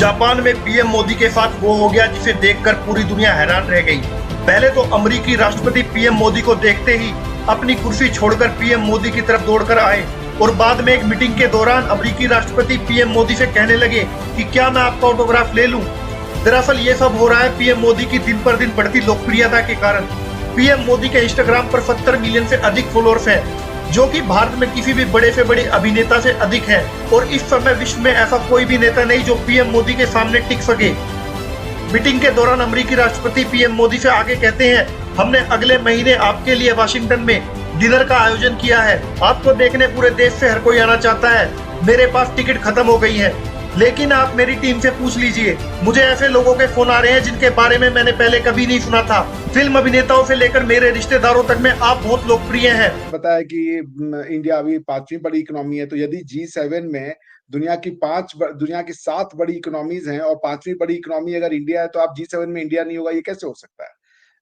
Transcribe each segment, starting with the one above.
Japan में PM Modi के साथ वो हो गया जिसे देखकर पूरी दुनिया हैरान रह गई। पहले तो अमेरिकी राष्ट्रपति पीएम मोदी को देखते ही अपनी कुर्सी छोड़कर पीएम मोदी की तरफ दौड़कर आए और बाद में एक मीटिंग के दौरान अमेरिकी राष्ट्रपति पीएम मोदी से कहने लगे कि क्या मैं आपका ऑटोग्राफ ले लूं। दरअसल ये सब हो रहा है पीएम मोदी की दिन पर दिन बढ़ती लोकप्रियता के कारण। पीएम मोदी के इंस्टाग्राम पर 70 मिलियन से अधिक फॉलोअर्स हैं, जो कि भारत में किसी भी बड़े से बड़े अभिनेता से अधिक है। और इस समय विश्व में ऐसा कोई भी नेता नहीं जो पीएम मोदी के सामने टिक सके। मीटिंग के दौरान अमेरिकी राष्ट्रपति पीएम मोदी से आगे कहते हैं, हमने अगले महीने आपके लिए वाशिंगटन में डिनर का आयोजन किया है। आपको देखने पूरे देश से हर कोई आना चाहता है। मेरे पास टिकट खत्म हो गई है, लेकिन आप मेरी टीम से पूछ लीजिए। मुझे ऐसे लोगों के फोन आ रहे हैं जिनके बारे में मैंने पहले कभी नहीं सुना था। फिल्म अभिनेताओं से लेकर मेरे रिश्तेदारों तक में आप बहुत लोकप्रिय हैं। बताया कि इंडिया अभी 5वीं बड़ी इकोनॉमी है, तो यदि G7 में दुनिया की 7 बड़ी इकोनॉमीज हैं और 5वीं बड़ी इकोनॉमी अगर इंडिया है, तो आप G7 में इंडिया नहीं होगा, ये कैसे हो सकता है?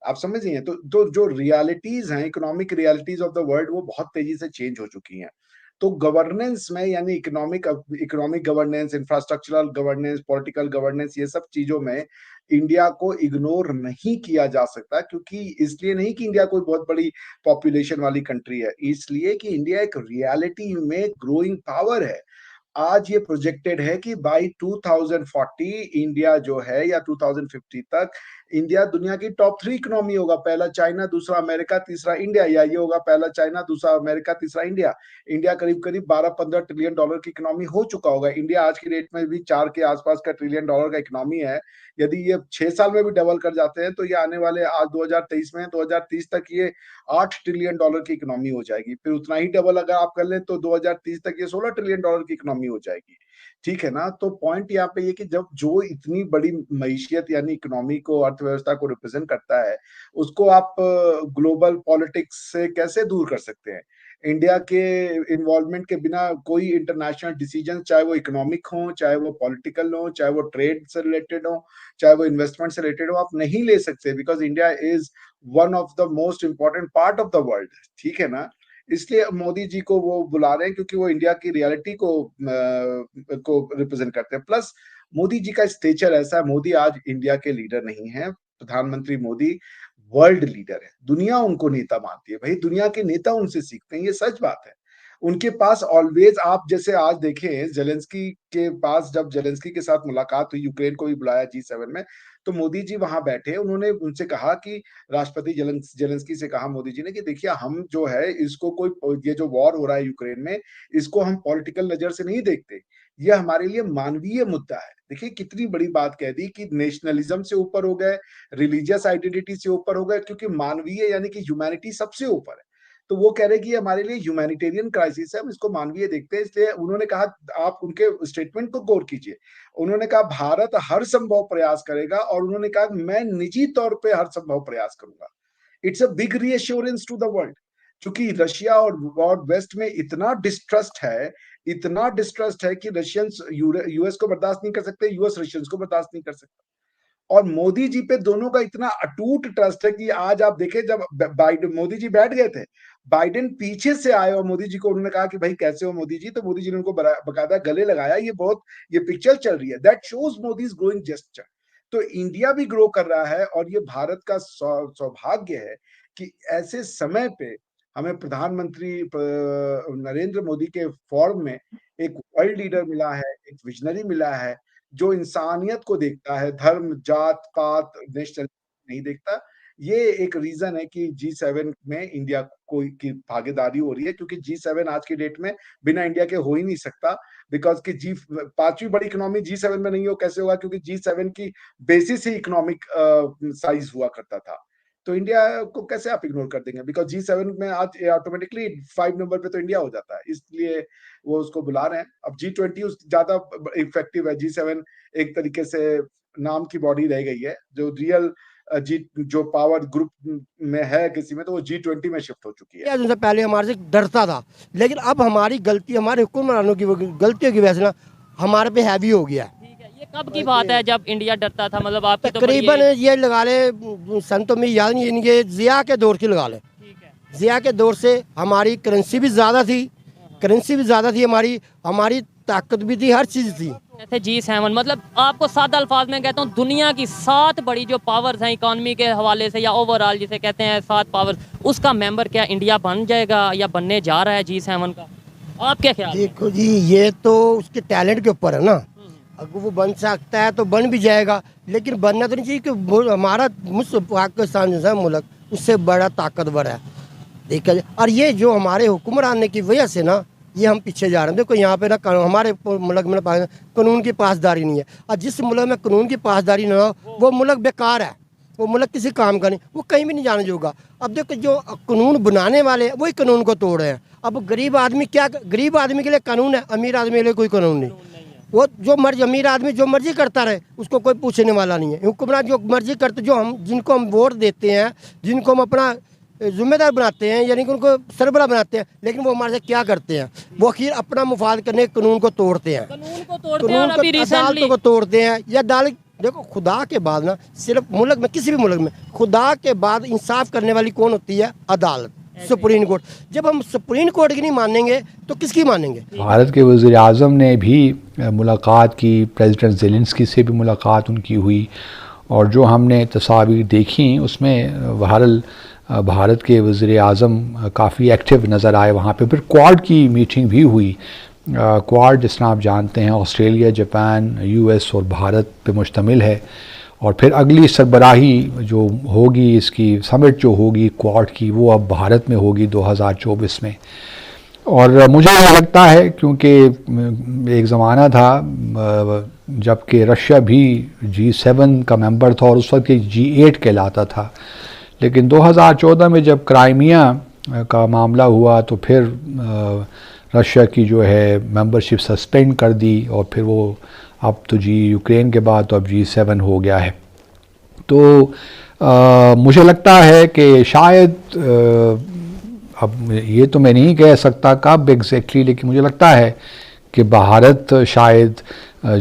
आप समझ रही हैं? तो जो रियलिटीज हैं, economic realities of the world, वो बहुत तेजी से चेंज हो चुकी हैं। तो गवर्नेंस में, यानी economic governance, infrastructural governance, political governance, ये सब चीजों में इंडिया को इग्नोर नहीं किया जा सकता। क्योंकि इसलिए नहीं कि इंडिया कोई बहुत बड़ी पॉपुलेशन वाली कंट्री है, इसलिए कि इंडिया एक रियलिटी में ग्रोइंग पावर है। आज ये प्रोजेक्टेड है कि बाय 2040 इंडिया जो है, या 2050 तक इंडिया दुनिया की टॉप 3 इकोनॉमी होगा। पहला चाइना, दूसरा अमेरिका, तीसरा इंडिया, या ये होगा पहला चाइना, दूसरा अमेरिका, तीसरा इंडिया। इंडिया करीब करीब 12-15 ट्रिलियन डॉलर की इकोनॉमी हो चुका होगा। इंडिया आज की डेट में भी 4 के आसपास का ट्रिलियन डॉलर का इकोनॉमी है। यदि ये 6 साल में भी डबल कर जाते हैं, तो ये आने वाले, आज 2023 में, 2030 तक ये 8 ट्रिलियन डॉलर की इकोनॉमी हो जाएगी। फिर उतना ही डबल अगर आप कर लें, तो 2030 तक ये 16 ट्रिलियन डॉलर की इकोनॉमी हो जाएगी। ठीक है ना? तो पॉइंट यहाँ पे ये कि जब जो इतनी बड़ी मईशियत यानी इकोनॉमी को, अर्थव्यवस्था को रिप्रेजेंट करता है, उसको आप ग्लोबल पॉलिटिक्स से कैसे दूर कर सकते हैं? इंडिया के इन्वॉल्वमेंट के बिना कोई इंटरनेशनल डिसीजन, चाहे वो इकोनॉमिक हो, चाहे वो पॉलिटिकल हो, चाहे वो ट्रेड से रिलेटेड हो, चाहे वो इन्वेस्टमेंट से रिलेटेड हो, आप नहीं ले सकते। Because India is one of the most important part of the world. ठीक है ना? इसलिए मोदी जी को वो बुला रहे हैं, क्योंकि वो इंडिया की रियलिटी को रिप्रेजेंट करते हैं। प्लस मोदी जी का स्टेचर ऐसा है, मोदी आज इंडिया के लीडर नहीं है। प्रधानमंत्री मोदी वर्ल्ड लीडर है। दुनिया उनको नेता मानती है। भाई, दुनिया के नेता उनसे सीखते हैं, ये सच बात है। उनके पास ऑलवेज, आप जैसे आज देखें, जेलेंस्की के पास जब जेलेंस्की के साथ मुलाकात हुई, यूक्रेन को भी बुलाया G7 में, तो मोदी जी वहां बैठे, उन्होंने उनसे कहा कि राष्ट्रपति जेलेंस्की से कहा मोदी जी ने कि देखिए, हम जो है इसको कोई, ये जो वॉर हो रहा है यूक्रेन में, इसको हम पॉलिटिकल नजर से नहीं देखते। ये हमारे लिए मानवीय मुद्दा है। देखिए कितनी बड़ी बात कह दी कि नेशनलिज्म से ऊपर हो गए, रिलीजियस आइडेंटिटी से ऊपर हो गए, क्योंकि मानवीय यानी कि ह्यूमैनिटी सबसे ऊपर है। तो वो कह रहे कि हमारे लिए ह्यूमैनिटेरियन क्राइसिस है, हम इसको मानवीय देखते हैं। इसलिए उन्होंने कहा, आप उनके स्टेटमेंट को गौर कीजिए। उन्होंने कहा भारत हर संभव प्रयास करेगा, और उन्होंने कहा मैं निजी तौर पे हर संभव प्रयास करूंगा। It's a big reassurance to the world. क्योंकि रशिया और वेस्ट में इतना डिस्ट्रस्ट है कि रशियंस यूएस को बर्दाश्त नहीं कर सकते, यूएस रशियंस को बर्दाश्त नहीं कर सकता। और मोदी जी पे दोनों का इतना अटूट ट्रस्ट है कि आज आप देखें, जब बाइडेन, मोदी जी बैठ गए थे, बाइडेन पीछे से आए और मोदी जी को उन्होंने कहा कि भाई कैसे हो मोदी जी, तो मोदी जी ने उनको बकायदा गले लगाया। ये पिक्चर चल रही है, that shows Modi is growing gesture. तो इंडिया भी ग्रो कर रहा है, और ये भारत का सौभाग्य है कि ऐसे समय पे हमें प्रधानमंत्री नरेंद्र मोदी के फॉर्म में एक वर्ल्ड लीडर मिला है, एक विजनरी मिला है, जो इंसानियत को देखता है, धर्म, जात पात, नेशनल नहीं देखता। ये एक रीजन है कि G7 में इंडिया की भागीदारी हो रही है, क्योंकि G7 आज की डेट में बिना इंडिया के हो ही नहीं सकता। बिकॉज कि 5वीं बड़ी इकोनॉमी G7 में नहीं हो, कैसे होगा? क्योंकि G7 की बेसिस ही इकोनॉमिक साइज हुआ करता था। तो इंडिया को कैसे आप इग्नोर कर देंगे? बिकॉज G7 में आज ऑटोमेटिकली 5 नंबर पे तो इंडिया हो जाता है, इसलिए वो उसको बुला रहे हैं। अब G20 ज्यादा इफेक्टिव है, G7 एक तरीके से नाम की बॉडी रह गई है। जो रियल जो पावर ग्रुप में है किसी में, तो वो G20 में शिफ्ट हो चुकी है। उनसे पहले हमारे से डरता था, लेकिन अब हमारी गलती, हमारे हुक्मरानों की गलतियों की वजह से ना हमारे पे हैवी हो गया। ये कब की बात है जब इंडिया डरता था? मतलब आपकी तो तकरीबन ये लगा ले, संतों में याद नहीं, इनके जिया के दौर की लगा ले। जिया के दौर से हमारी करेंसी भी ज़्यादा थी, हमारी ताकत भी थी, हर चीज़ थी। थे G7, मतलब आपको सादा अल्फाज में कहता हूँ, दुनिया की 7 बड़ी जो पावर्स हैं इकॉनमी के हवाले से या ओवरऑल जिसे कहते हैं 7 पावर्स, उसका मेंबर क्या इंडिया बन जाएगा या बनने जा रहा है G7 का? आप क्या ख्याल? देखो जी, ये तो उसके टैलेंट के ऊपर है ना। अगर वो बन सकता है तो बन भी जाएगा, लेकिन बनना तो नहीं चाहिए कि हमारा मुझसे पाकिस्तान जैसा मुल्क उससे बड़ा ताकतवर है, देखा जाए। और ये जो हमारे हुक्मरान की वजह से ना ये हम पीछे जा रहे हैं। देखो यहाँ पे ना हमारे मुल्क में कानून की पासदारी नहीं है, और जिस मुल्क में कानून की पासदारी ना हो वो मुल्क बेकार है, वो मुल्क किसी काम का नहीं, वो कहीं भी नहीं जाने जोगा। अब देखो जो कानून बनाने वाले वही कानून को तोड़ रहे हैं। अब गरीब आदमी क्या, गरीब आदमी के लिए कानून है, अमीर आदमी के लिए कोई कानून नहीं। वो जो मर्जी, अमीर आदमी जो मर्जी करता रहे, उसको कोई पूछने वाला नहीं है। हुक्मरान जो मर्जी करते, जो हम जिनको हम वोट देते हैं, जिनको हम अपना जिम्मेदार बनाते हैं, यानी कि उनको सरबराह बनाते हैं, लेकिन वो हमारे से क्या करते हैं, वो आखिर अपना मुफाद करने कानून को तोड़ते हैं, अदालतों को तोड़ते हैं। या अदालत देखो, खुदा के बाद ना सिर्फ मुल्क में, किसी भी मुल्क में खुदा के बाद इंसाफ करने वाली कौन होती है? अदालत, सुप्रीम कोर्ट। जब हम सुप्रीम कोर्ट की नहीं मानेंगे तो किसकी मानेंगे? भारत के वज़ीर आज़म ने भी मुलाकात की, प्रेसिडेंट ज़ेलेंस्की से भी मुलाकात उनकी हुई, और जो हमने तस्वीर देखी उसमें बहरहाल भारत के वज़ीर आज़म काफ़ी एक्टिव नज़र आए वहाँ पे। फिर क्वाड की मीटिंग भी हुई। क्वाड जिस तरह आप जानते हैं ऑस्ट्रेलिया, जापान, यूएस और भारत पे मुश्तमिल है, और फिर अगली सरबराही जो होगी, इसकी समिट जो होगी क्वाड की, वो अब भारत में होगी 2024 में। और मुझे लगता है क्योंकि एक ज़माना था जबकि रशिया भी G7 का मेंबर था और उस वक्त G8 कहलाता था, लेकिन 2014 में जब क्राइमिया का मामला हुआ तो फिर रशिया की जो है मेंबरशिप सस्पेंड कर दी, और फिर वो अब तो यूक्रेन के बाद तो अब G7 हो गया है। तो मुझे लगता है कि शायद अब ये तो मैं नहीं कह सकता कब एग्जैक्टली, लेकिन मुझे लगता है कि भारत शायद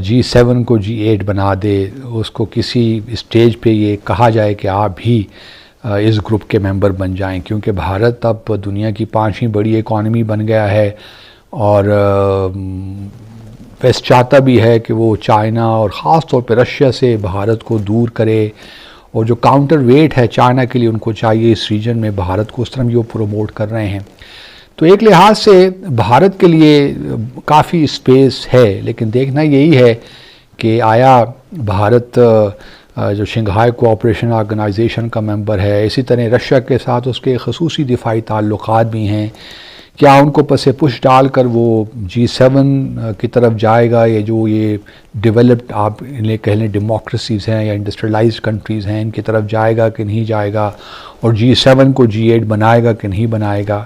G7 को G8 बना दे, उसको किसी स्टेज पे ये कहा जाए कि आप भी इस ग्रुप के मेंबर बन जाएं, क्योंकि भारत अब दुनिया की 5वीं बड़ी इकॉनमी बन गया है, और वेस्ट चाहता भी है कि वो चाइना और ख़ास तौर पे रशिया से भारत को दूर करे, और जो काउंटर वेट है चाइना के लिए उनको चाहिए इस रीजन में भारत को, उस तरह वो प्रोमोट कर रहे हैं। तो एक लिहाज से भारत के लिए काफ़ी स्पेस है, लेकिन देखना यही है कि आया भारत जो शंघाई कोऑपरेशन ऑर्गेनाइजेशन का मेंबर है, इसी तरह रशिया के साथ उसके खसूसी दिफाई ताल्लुकात भी हैं, क्या उनको पसे पुश डालकर वो G7 की तरफ जाएगा, या जो ये डेवलप्ड आप इन्हें कह लें डेमोक्रेसीज़ हैं या इंडस्ट्रियलाइज्ड कंट्रीज़ हैं, इनकी तरफ जाएगा कि नहीं जाएगा, और G7 को G8 बनाएगा कि नहीं बनाएगा।